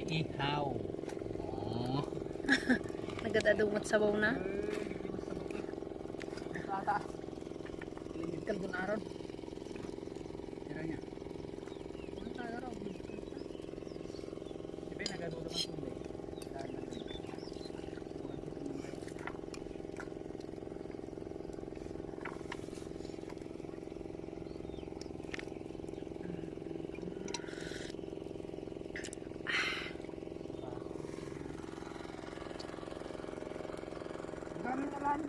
ihaw. Oh. Nagadadumot sabaw na. Taas. Limit ka doon aron. Tira niya. Ano tayo raw? Siyempre nagadulo man tuloy. Gamit na lang.